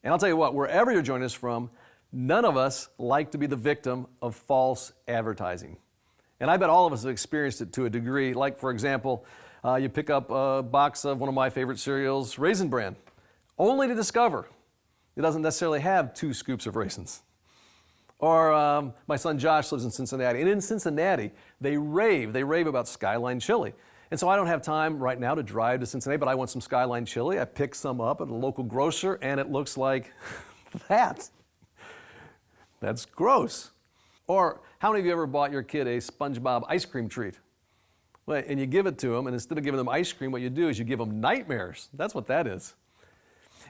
And I'll tell you what, wherever you're joining us from, none of us like to be the victim of false advertising. And I bet all of us have experienced it to a degree. Like, for example, you pick up a box of one of my favorite cereals, Raisin Bran, only to discover it doesn't necessarily have 2 scoops of raisins. Or my son Josh lives in Cincinnati, and in Cincinnati, they rave about Skyline chili. And so I don't have time right now to drive to Cincinnati, but I want some Skyline chili. I pick some up at a local grocer, and it looks like that. That's gross. Or how many of you ever bought your kid a SpongeBob ice cream treat? Well, and you give it to them, and instead of giving them ice cream, what you do is you give them nightmares. That's what that is.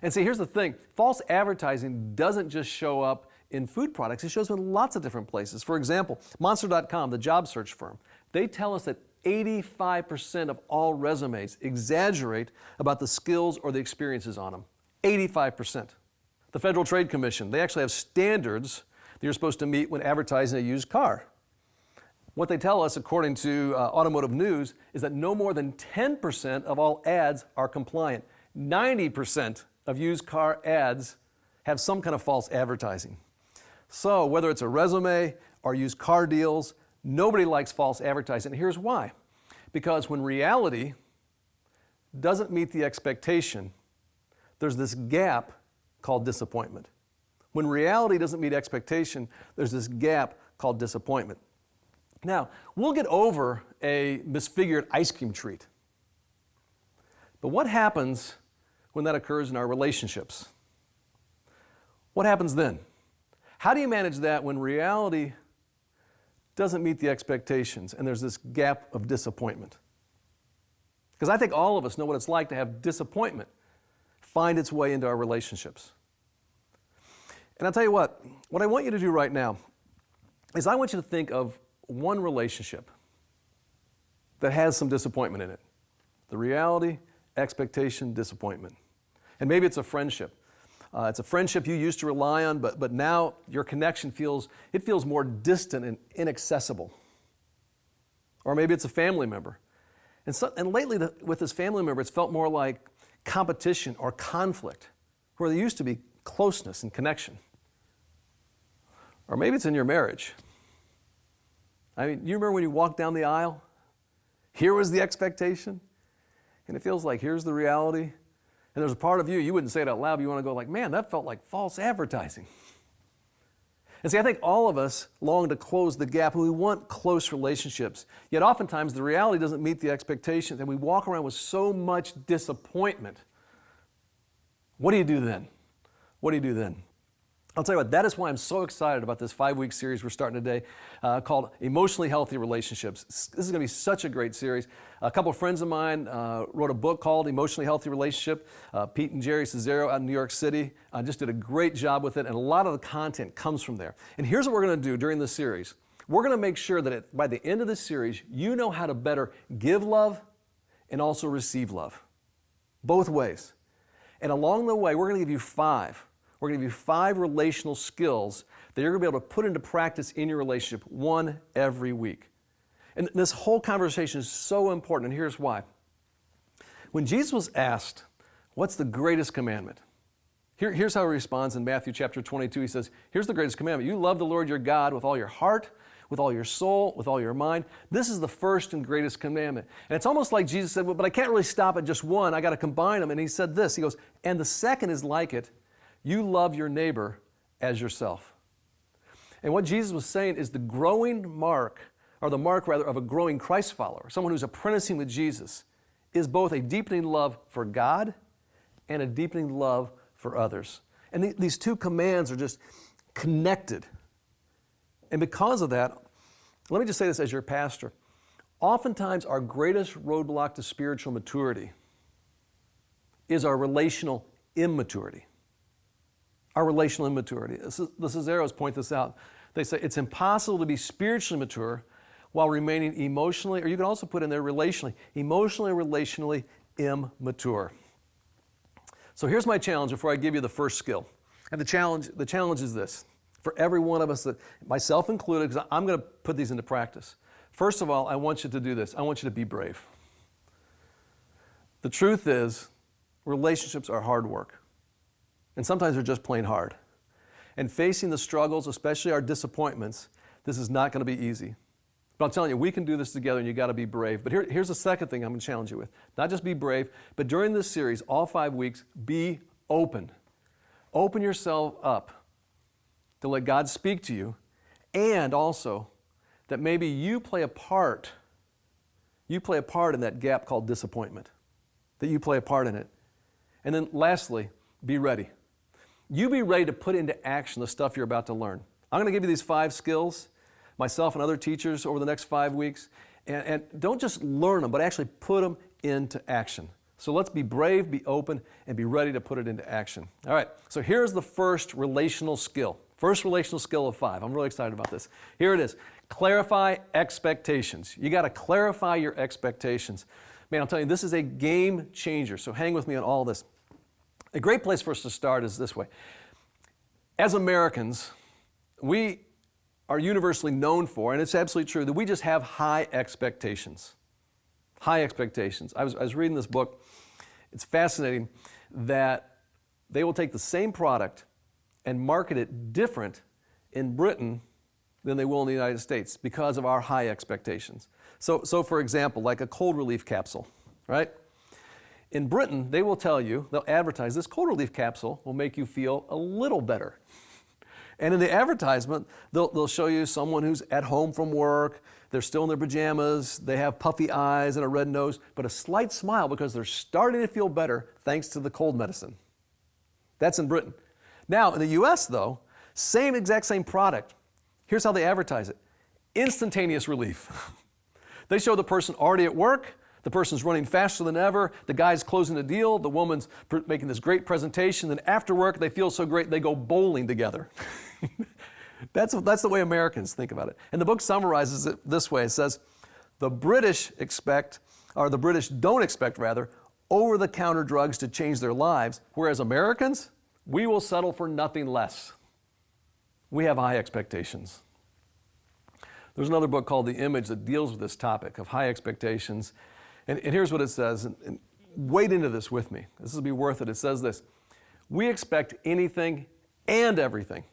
And see, here's the thing. False advertising doesn't just show up in food products. It shows up in lots of different places. For example, Monster.com, the job search firm, they tell us that 85% of all resumes exaggerate about the skills or the experiences on them. 85%. The Federal Trade Commission, they actually have standards that you're supposed to meet when advertising a used car. What they tell us, according to Automotive News, is that no more than 10% of all ads are compliant. 90% of used car ads have some kind of false advertising. So whether it's a resume or used car deals, nobody likes false advertising. And here's why. Because when reality doesn't meet the expectation, there's this gap called disappointment. When reality doesn't meet expectation, there's this gap called disappointment. Now, we'll get over a misfigured ice cream treat. But what happens when that occurs in our relationships? What happens then? How do you manage that when reality doesn't meet the expectations and there's this gap of disappointment? Because I think all of us know what it's like to have disappointment find its way into our relationships. And I'll tell you what I want you to do right now is I want you to think of one relationship that has some disappointment in it. The reality, expectation, disappointment. And maybe it's a friendship. It's a friendship you used to rely on, but now your connection feels more distant and inaccessible. Or maybe it's a family member. And lately with this family member, it's felt more like competition or conflict, where there used to be closeness and connection. Or maybe it's in your marriage. I mean, you remember when you walked down the aisle? Here was the expectation, and it feels like here's the reality. And there's a part of you wouldn't say it out loud, but you want to go like, man, that felt like false advertising. And see, I think all of us long to close the gap, and we want close relationships. Yet oftentimes the reality doesn't meet the expectations, and we walk around with so much disappointment. What do you do then? What do you do then? I'll tell you what, that is why I'm so excited about this 5-week series we're starting today called Emotionally Healthy Relationships. This is going to be such a great series. A couple of friends of mine wrote a book called Emotionally Healthy Relationship. Pete and Jerry Cesaro out in New York City just did a great job with it, and a lot of the content comes from there. And here's what we're going to do during this series. We're going to make sure that by the end of this series, you know how to better give love and also receive love. Both ways. And along the way, we're going to give you 5. We're going to give you 5 relational skills that you're going to be able to put into practice in your relationship, one every week. And this whole conversation is so important, and here's why. When Jesus was asked, what's the greatest commandment? Here's how he responds in Matthew chapter 22. He says, here's the greatest commandment. You love the Lord your God with all your heart, with all your soul, with all your mind. This is the first and greatest commandment. And it's almost like Jesus said, well, but I can't really stop at just one. I got to combine them. And he said this. He goes, and the second is like it. You love your neighbor as yourself. And what Jesus was saying is the growing mark, or the mark rather, of a growing Christ follower, someone who's apprenticing with Jesus, is both a deepening love for God and a deepening love for others. And these two commands are just connected. And because of that, let me just say this as your pastor. Oftentimes our greatest roadblock to spiritual maturity is our relational immaturity. Our relational immaturity. The Cesaros point this out. They say it's impossible to be spiritually mature while remaining emotionally, or you can also put in there relationally, emotionally and relationally immature. So here's my challenge before I give you the first skill. And the challenge is this. For every one of us, myself included, because I'm going to put these into practice. First of all, I want you to do this. I want you to be brave. The truth is, relationships are hard work. And sometimes they're just plain hard. And facing the struggles, especially our disappointments, this is not going to be easy. But I'm telling you, we can do this together, and you got to be brave. But here's the second thing I'm going to challenge you with. Not just be brave, but during this series, all 5 weeks, be open. Open yourself up to let God speak to you, and also that maybe you play a part in that gap called disappointment, that you play a part in it. And then lastly, be ready. You be ready to put into action the stuff you're about to learn. I'm going to give you these 5 skills, myself and other teachers over the next 5 weeks, and don't just learn them, but actually put them into action. So let's be brave, be open, and be ready to put it into action. All right, so here's the first relational skill. First relational skill of 5. I'm really excited about this. Here it is. Clarify expectations. You got to clarify your expectations. Man, I'm telling you, this is a game changer, so hang with me on all this. A great place for us to start is this way. As Americans, we are universally known for, and it's absolutely true, that we just have high expectations. High expectations. I was reading this book. It's fascinating that they will take the same product and market it different in Britain than they will in the United States because of our high expectations. So for example, like a cold relief capsule, right? In Britain, they will tell you, they'll advertise, this cold relief capsule will make you feel a little better. And in the advertisement, they'll show you someone who's at home from work, they're still in their pajamas, they have puffy eyes and a red nose, but a slight smile because they're starting to feel better thanks to the cold medicine. That's in Britain. Now, in the US though, exact same product. Here's how they advertise it. Instantaneous relief. They show the person already at work, the person's running faster than ever, the guy's closing a deal, the woman's making this great presentation, then after work they feel so great they go bowling together. That's the way Americans think about it. And the book summarizes it this way. It says, the British don't expect over-the-counter drugs to change their lives, whereas Americans, we will settle for nothing less. We have high expectations. There's another book called The Image that deals with this topic of high expectations. And here's what it says, and wade into this with me. This will be worth it. It says this: we expect anything and everything.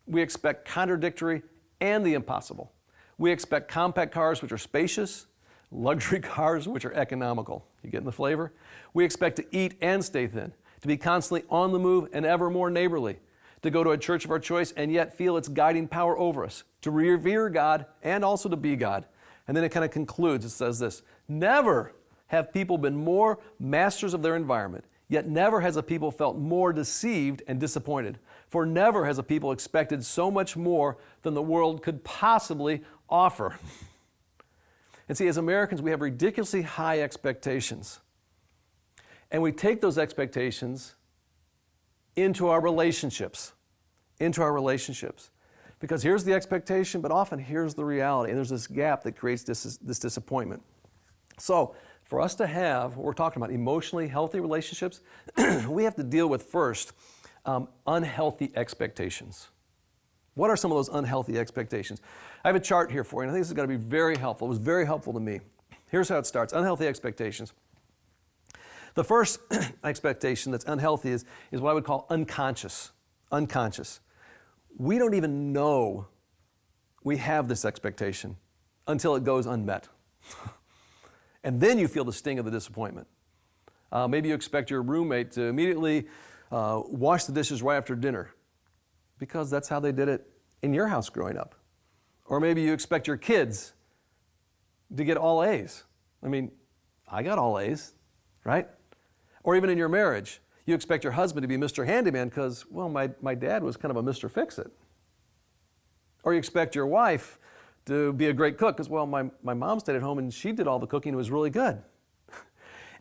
We expect contradictory and the impossible. We expect compact cars which are spacious, luxury cars which are economical. You getting the flavor? We expect to eat and stay thin, to be constantly on the move and ever more neighborly, to go to a church of our choice and yet feel its guiding power over us, to revere God and also to be God. And then it kind of concludes, it says this: never have people been more masters of their environment, yet never has a people felt more deceived and disappointed. For never has a people expected so much more than the world could possibly offer. And see, as Americans, we have ridiculously high expectations. And we take those expectations into our relationships. Because here's the expectation, but often here's the reality. And there's this gap that creates this disappointment. So for us to have what we're talking about, emotionally healthy relationships, we have to deal with first unhealthy expectations. What are some of those unhealthy expectations? I have a chart here for you, and I think this is going to be very helpful. It was very helpful to me. Here's how it starts. Unhealthy expectations. The first expectation that's unhealthy is what I would call unconscious. Unconscious. We don't even know we have this expectation until it goes unmet. And then you feel the sting of the disappointment. Maybe you expect your roommate to immediately wash the dishes right after dinner because that's how they did it in your house growing up. Or maybe you expect your kids to get all A's. I mean, I got all A's, right? Or even in your marriage, you expect your husband to be Mr. Handyman because, well, my dad was kind of a Mr. Fix-It. Or you expect your wife to be a great cook because, well, my mom stayed at home and she did all the cooking and it was really good.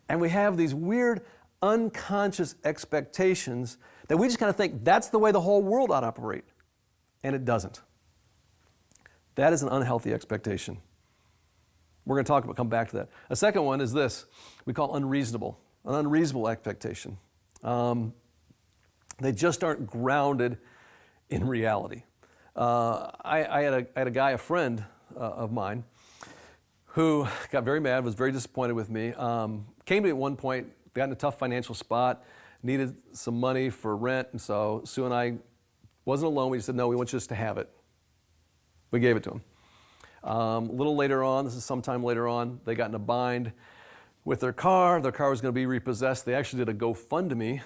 And we have these weird unconscious expectations that we just kind of think that's the way the whole world ought to operate. And it doesn't. That is an unhealthy expectation. We're going to come back to that. A second one is this, we call unreasonable, an unreasonable expectation. They just aren't grounded in reality. I had a guy, a friend of mine, who got very mad, was very disappointed with me, came to me at one point, got in a tough financial spot, needed some money for rent, and so Sue and I wasn't alone. We just said, no, we want you just to have it. We gave it to him. A little later on, this is sometime later on, they got in a bind with their car. Their car was going to be repossessed. They actually did a GoFundMe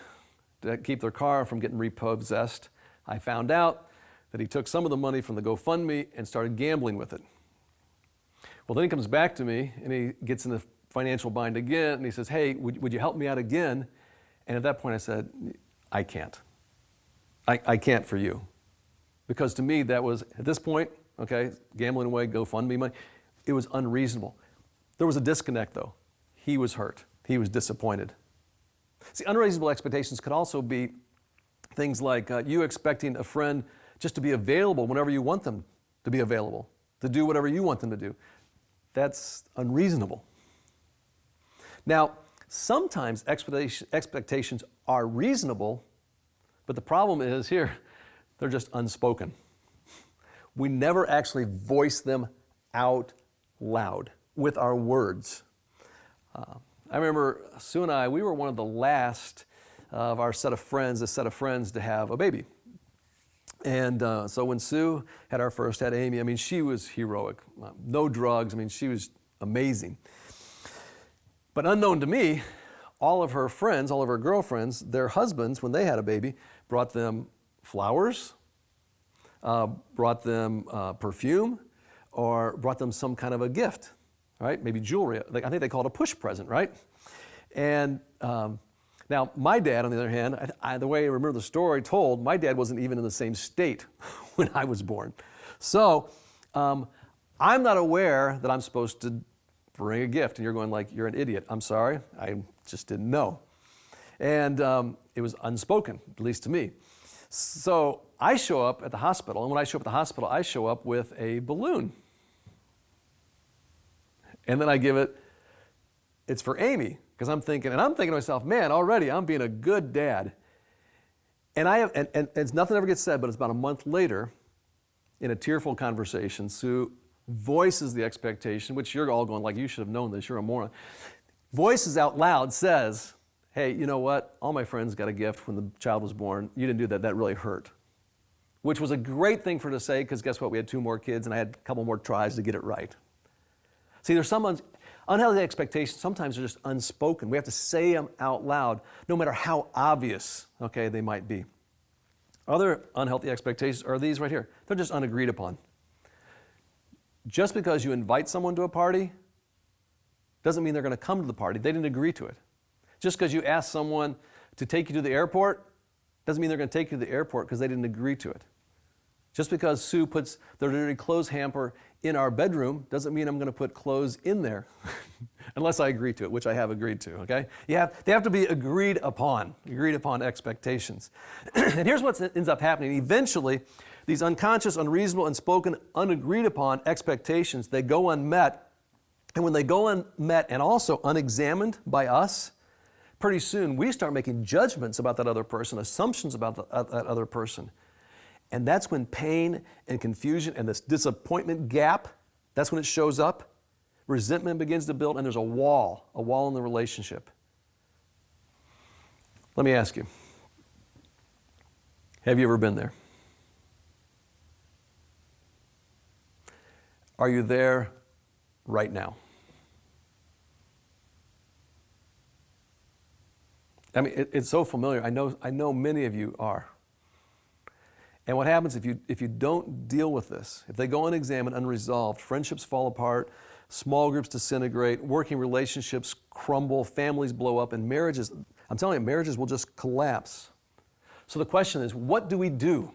to keep their car from getting repossessed. I found out that he took some of the money from the GoFundMe and started gambling with it. Well, then he comes back to me and he gets in the financial bind again and he says, hey, would you help me out again? And at that point I said, I can't. I can't for you. Because to me that was, at this point, okay, gambling away, GoFundMe money, it was unreasonable. There was a disconnect though. He was hurt. He was disappointed. See, unreasonable expectations could also be things like you expecting a friend just to be available whenever you want them to be available, to do whatever you want them to do. That's unreasonable. Now, sometimes expectations are reasonable, but the problem is here, they're just unspoken. We never actually voice them out loud with our words. I remember Sue and I, we were one of the last of our set of friends to have a baby. And so when Sue had Amy, I mean, she was heroic. No drugs, I mean, she was amazing. But unknown to me, all of her friends, all of her girlfriends, their husbands, when they had a baby, brought them flowers, brought them perfume, or brought them some kind of a gift, right? Maybe jewelry. I think they call it a push present, right? And now, my dad, on the other hand, the way I remember the story told, my dad wasn't even in the same state when I was born. So, I'm not aware that I'm supposed to bring a gift. And you're going like, you're an idiot. I'm sorry, I just didn't know. And it was unspoken, at least to me. So, I show up at the hospital, and when I show up at the hospital, I show up with a balloon. And then I give it, it's for Amy. Because I'm thinking to myself, man, already I'm being a good dad. And it's nothing ever gets said, but it's about a month later, in a tearful conversation, Sue voices the expectation, which you're all going like, you should have known this, you're a moron. Voices out loud, says, hey, you know what? All my friends got a gift when the child was born. You didn't do that. That really hurt. Which was a great thing for her to say, because guess what? We had 2 more kids, and I had a couple more tries to get it right. See, there's some unhealthy expectations, sometimes they're just unspoken. We have to say them out loud, no matter how obvious, okay, they might be. Other unhealthy expectations are these right here. They're just unagreed upon. Just because you invite someone to a party doesn't mean they're going to come to the party. They didn't agree to it. Just because you ask someone to take you to the airport doesn't mean they're going to take you to the airport because they didn't agree to it. Just because Sue puts the dirty clothes hamper in our bedroom doesn't mean I'm going to put clothes in there unless I agree to it, which I have agreed to, okay? They have to be agreed upon expectations. And here's what ends up happening. Eventually, these unconscious, unreasonable, unspoken, unagreed upon expectations, they go unmet. And when they go unmet and also unexamined by us, pretty soon we start making judgments about that other person, assumptions about that other person. And that's when pain and confusion and this disappointment gap, that's when it shows up. Resentment begins to build, and there's a wall in the relationship. Let me ask you, have you ever been there? Are you there right now? I mean, it's so familiar. I know many of you are. And what happens if you don't deal with this, if they go unexamined, unresolved, friendships fall apart, small groups disintegrate, working relationships crumble, families blow up, and marriages, I'm telling you, marriages will just collapse. So the question is, what do we do?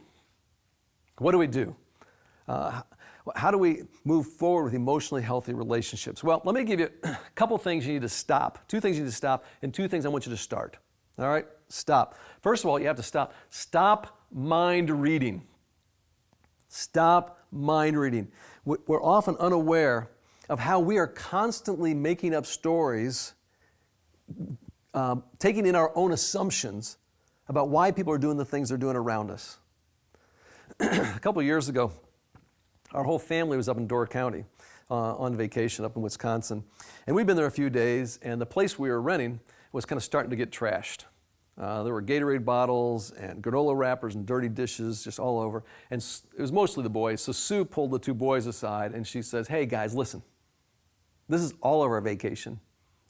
What do we do? How do we move forward with emotionally healthy relationships? Well, let me give you a couple things you need to stop. 2 things you need to stop, and 2 things I want you to start. All right? Stop. First of all, you have to stop. Stop mind reading. Stop mind reading. We're often unaware of how we are constantly making up stories, taking in our own assumptions about why people are doing the things they're doing around us. A couple of years ago, our whole family was up in Door County on vacation up in Wisconsin. And we'd been there a few days, and the place we were renting was kind of starting to get trashed. There were Gatorade bottles and granola wrappers and dirty dishes just all over. And it was mostly the boys. So Sue pulled the two boys aside and she says, hey guys, listen, this is all of our vacation.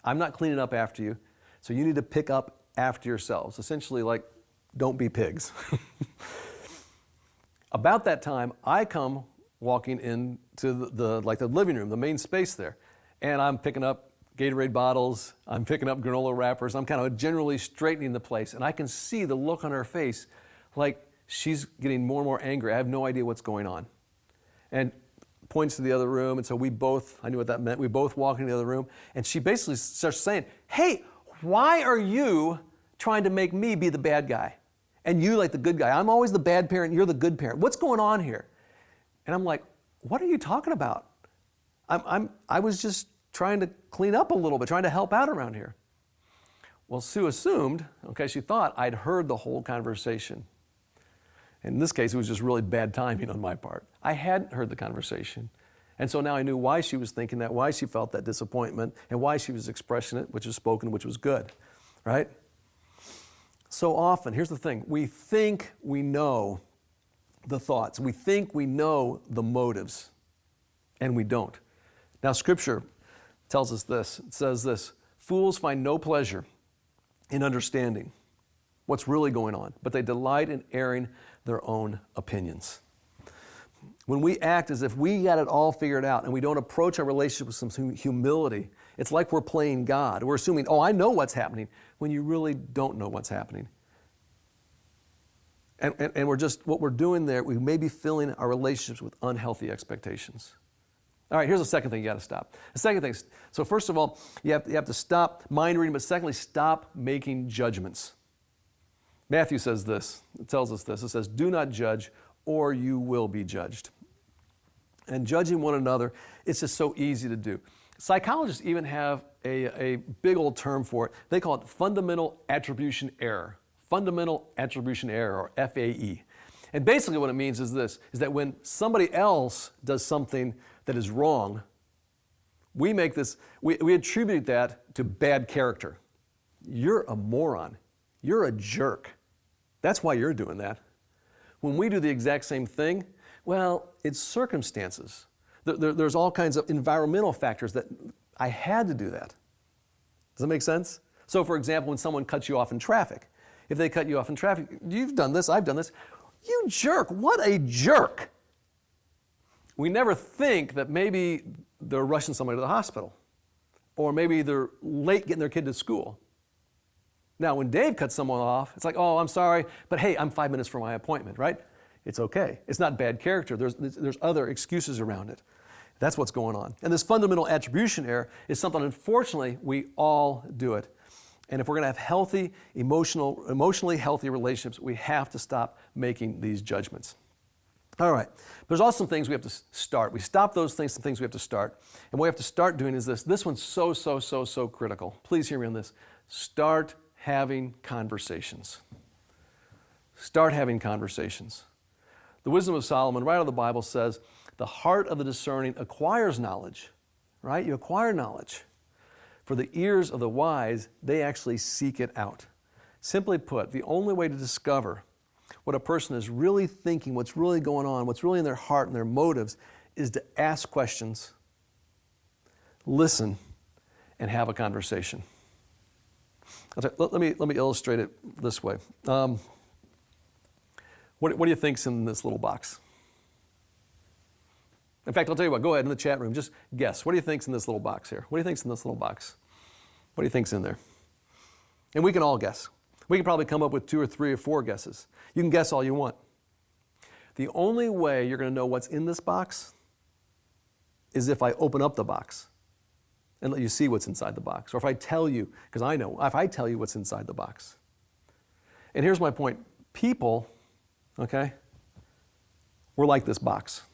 I'm not cleaning up after you, so you need to pick up after yourselves. Essentially like, don't be pigs. About that time, I come walking into the living room, the main space there, and I'm picking up Gatorade bottles, I'm picking up granola wrappers, I'm kind of generally straightening the place, and I can see the look on her face like she's getting more and more angry. I have no idea what's going on. And points to the other room, and so we both, I knew what that meant, we both walk into the other room, and she basically starts saying, hey, why are you trying to make me be the bad guy? And you like the good guy. I'm always the bad parent, you're the good parent. What's going on here? And I'm like, what are you talking about? I was just trying to clean up a little bit, trying to help out around here. Well, Sue assumed, okay, she thought I'd heard the whole conversation. In this case, it was just really bad timing on my part. I hadn't heard the conversation. And so now I knew why she was thinking that, why she felt that disappointment, and why she was expressing it, which was spoken, which was good, right? So often, here's the thing, we think we know the thoughts. We think we know the motives, and we don't. Now, Scripture tells us this. It says this, fools find no pleasure in understanding what's really going on, but they delight in airing their own opinions. When we act as if we got it all figured out and we don't approach our relationship with some humility, it's like we're playing God. We're assuming, oh, I know what's happening, when you really don't know what's happening. And we're just, what we're doing there, we may be filling our relationships with unhealthy expectations. All right, here's the second thing you got to stop. The second thing, so first of all, you have to stop mind reading, but secondly, stop making judgments. Matthew says this, it tells us this, it says, do not judge or you will be judged. And judging one another, it's just so easy to do. Psychologists even have a big old term for it. They call it fundamental attribution error. Fundamental attribution error, or FAE. And basically what it means is this, is that when somebody else does something that is wrong, we attribute that to bad character. You're a moron. You're a jerk. That's why you're doing that. When we do the exact same thing, well, it's circumstances. There's all kinds of environmental factors that I had to do that. Does that make sense? So for example, when someone cuts you off in traffic, if they cut you off in traffic, you've done this, I've done this, you jerk, what a jerk. We never think that maybe they're rushing somebody to the hospital, or maybe they're late getting their kid to school. Now, when Dave cuts someone off, it's like, oh, I'm sorry, but hey, I'm 5 minutes for my appointment, right? It's okay. It's not bad character. There's other excuses around it. That's what's going on. And this fundamental attribution error is something, unfortunately, we all do it. And if we're going to have healthy, emotionally healthy relationships, we have to stop making these judgments. All right. There's also some things we have to start. We stop those things, some things we have to start. And what we have to start doing is this. This one's so critical. Please hear me on this. Start having conversations. Start having conversations. The Wisdom of Solomon, right out of the Bible, says, the heart of the discerning acquires knowledge, right? You acquire knowledge. For the ears of the wise, they actually seek it out. Simply put, the only way to discover what a person is really thinking, what's really going on, what's really in their heart and their motives, is to ask questions, listen, and have a conversation. Let me illustrate it this way. What do you think's in this little box? In fact, I'll tell you what, go ahead in the chat room, just guess. What do you think's in this little box here? What do you think's in this little box? What do you think's in there? And we can all guess. We can probably come up with 2 or 3 or 4 guesses. You can guess all you want. The only way you're going to know what's in this box is if I open up the box and let you see what's inside the box. Or if I tell you, because I know, if I tell you what's inside the box. And here's my point. People, okay, we're like this box.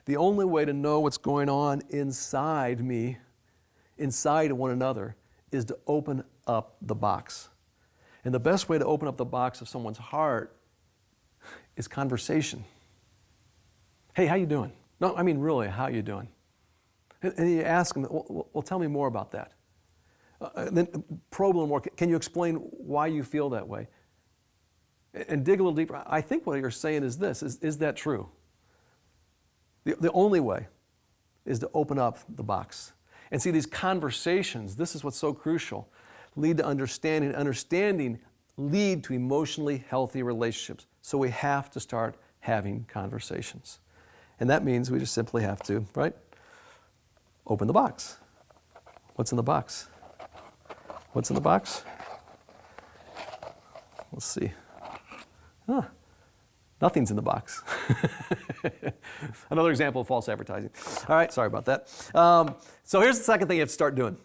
The only way to know what's going on inside me, inside one another, is to open up the box. And the best way to open up the box of someone's heart is conversation. Hey, how you doing? No, I mean really, how you doing? And you ask them, well, tell me more about that. Then probe a little more. Can you explain why you feel that way? And dig a little deeper. I think what you're saying is this. Is that true? The only way is to open up the box. And see, these conversations, this is what's so crucial, lead to understanding. Understanding lead to emotionally healthy relationships. So we have to start having conversations. And that means we just simply have to, right? Open the box. What's in the box? What's in the box? Let's see. Nothing's in the box. Another example of false advertising. All right, sorry about that. So here's the second thing you have to start doing.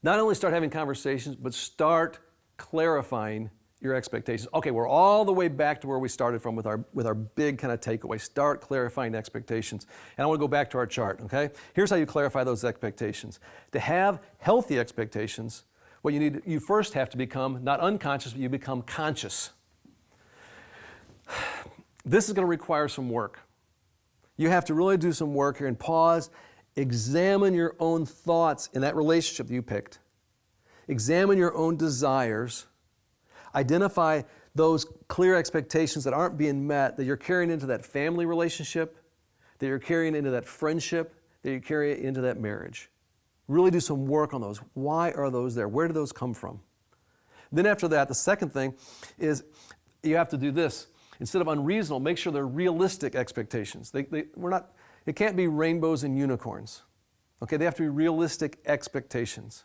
Not only start having conversations, but start clarifying your expectations. Okay, we're all the way back to where we started from with our big kind of takeaway. Start clarifying expectations. And I want to go back to our chart, okay? Here's how you clarify those expectations. To have healthy expectations, what you first have to become not unconscious, but you become conscious. This is going to require some work. You have to really do some work here and pause, examine your own thoughts in that relationship that you picked. Examine your own desires. Identify those clear expectations that aren't being met, that you're carrying into that family relationship, that you're carrying into that friendship, that you carry into that marriage. Really do some work on those. Why are those there? Where do those come from? Then after that, the second thing is you have to do this. Instead of unreasonable, make sure they're realistic expectations. It can't be rainbows and unicorns. Okay, they have to be realistic expectations.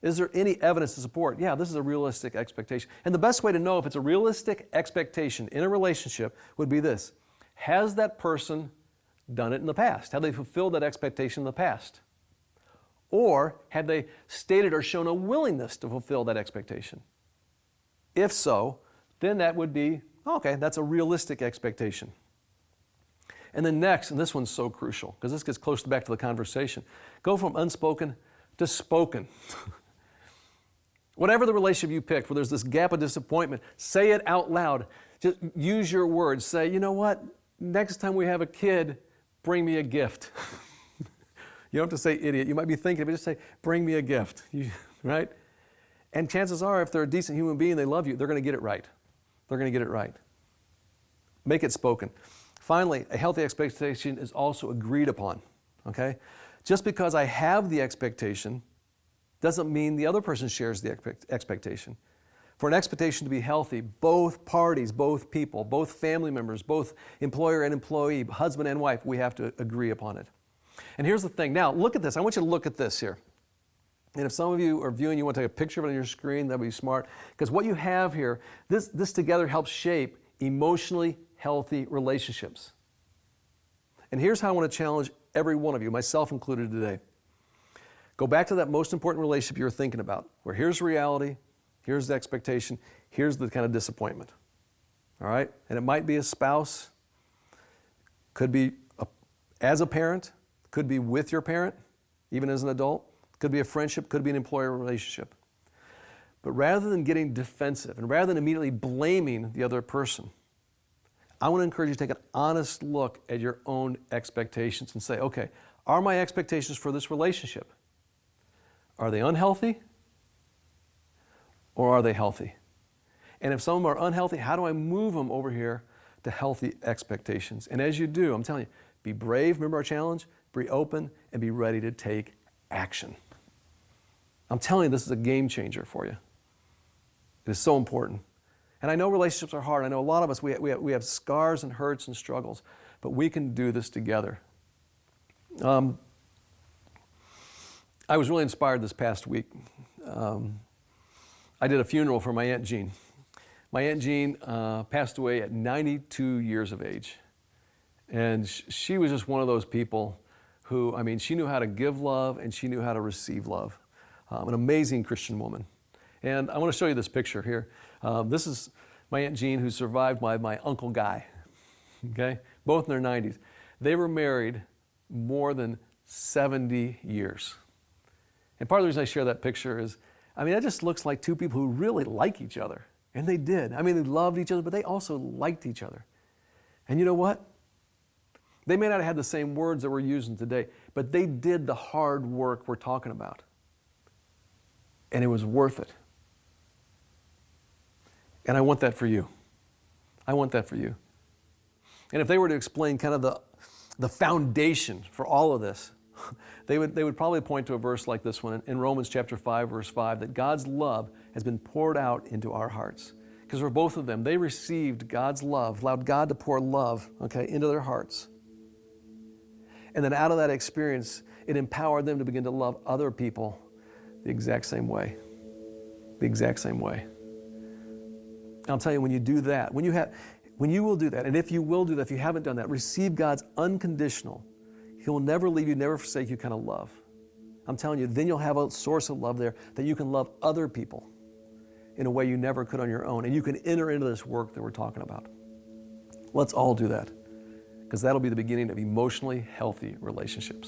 Is there any evidence to support? Yeah, this is a realistic expectation. And the best way to know if it's a realistic expectation in a relationship would be this. Has that person done it in the past? Have they fulfilled that expectation in the past? Or have they stated or shown a willingness to fulfill that expectation? If so, then that would be, okay, that's a realistic expectation. And then next, and this one's so crucial, because this gets close back to the conversation, go from unspoken to spoken. Whatever the relationship you picked, where there's this gap of disappointment, say it out loud. Just use your words. Say, you know what? Next time we have a kid, bring me a gift. You don't have to say idiot. You might be thinking, but just say, bring me a gift. Right? And chances are, if they're a decent human being, they love you, they're going to get it right. They're going to get it right. Make it spoken. Finally, a healthy expectation is also agreed upon. Okay? Just because I have the expectation doesn't mean the other person shares the expectation. For an expectation to be healthy, both parties, both people, both family members, both employer and employee, husband and wife, we have to agree upon it. And here's the thing. Now, look at this. I want you to look at this here. And if some of you are viewing, you want to take a picture of it on your screen, that would be smart. Because what you have here, this together helps shape emotionally healthy relationships. And here's how I want to challenge every one of you, myself included today. Go back to that most important relationship you were thinking about, where here's reality, here's the expectation, here's the kind of disappointment. All right? And it might be a spouse, could be as a parent, could be with your parent, even as an adult, could be a friendship, could be an employer relationship. But rather than getting defensive and rather than immediately blaming the other person, I want to encourage you to take an honest look at your own expectations and say, okay, are my expectations for this relationship, are they unhealthy or are they healthy? And if some of them are unhealthy, how do I move them over here to healthy expectations? And as you do, I'm telling you, be brave, remember our challenge, be open, and be ready to take action. I'm telling you, this is a game changer for you. It is so important. And I know relationships are hard. I know a lot of us, we have scars and hurts and struggles, but we can do this together. I was really inspired this past week. I did a funeral for my Aunt Jean. My Aunt Jean passed away at 92 years of age. And she was just one of those people who, I mean, she knew how to give love and she knew how to receive love. An amazing Christian woman. And I want to show you this picture here. This is my Aunt Jean, who survived my Uncle Guy. Okay? Both in their 90s. They were married more than 70 years. And part of the reason I share that picture is, I mean, that just looks like two people who really like each other. And they did. I mean, they loved each other, but they also liked each other. And you know what? They may not have had the same words that we're using today, but they did the hard work we're talking about. And it was worth it. And I want that for you. I want that for you. And if they were to explain kind of the foundation for all of this, they would probably point to a verse like this one in Romans chapter 5, verse 5, that God's love has been poured out into our hearts. Because for both of them, they received God's love, allowed God to pour love, into their hearts. And then out of that experience, it empowered them to begin to love other people the exact same way. The exact same way. I'll tell you, when you do that, when you will do that, and if you will do that, if you haven't done that, receive God's unconditional, He will never leave you, never forsake you kind of love. I'm telling you, then you'll have a source of love there that you can love other people in a way you never could on your own. And you can enter into this work that we're talking about. Let's all do that, because that'll be the beginning of emotionally healthy relationships.